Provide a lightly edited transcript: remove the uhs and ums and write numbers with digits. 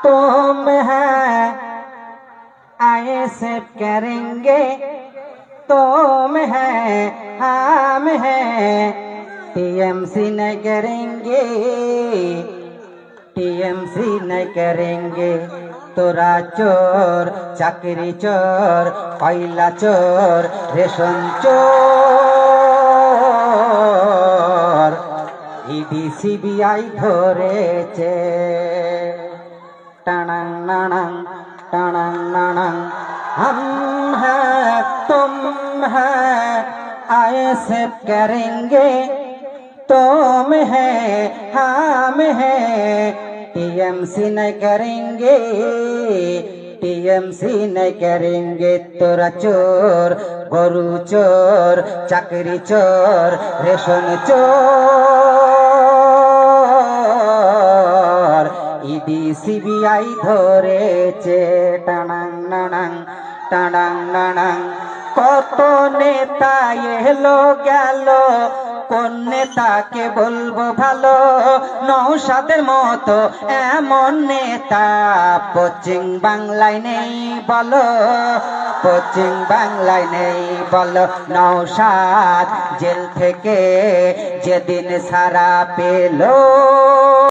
तुम है, ऐसे करेंगे तुम है, हम है, टीएमसी नहीं करेंगे, टीएमसी नहीं करेंगे। তোরা চোর, চাকরি চোর, কয়লা চোর, রেশন চোর, ইডি সিবিআই ধরেছে। টানাং নানাং টানাং নানাং, हम हैं तुम हैं, ऐसे करेंगे तुम है, हम है, टीएमसी नहीं करेंगे, टीएमसी नहीं करेंगे। तोरा चोर, गरु चोर, चाकरी चोर, रेशन चोर, ইডি সিবিআই ধরেছে। টানাং নানাং টানাং নানাং, কত নেতা এলো গেল, কোন নেতাকে বলবো ভালো? নওশাদের মতো এমন নেতা পশ্চিম বাংলায় নেই বলো, পশ্চিম বাংলায় নেই বলো। নওশাদ জেল থেকে যেদিন ছাড়া পেল,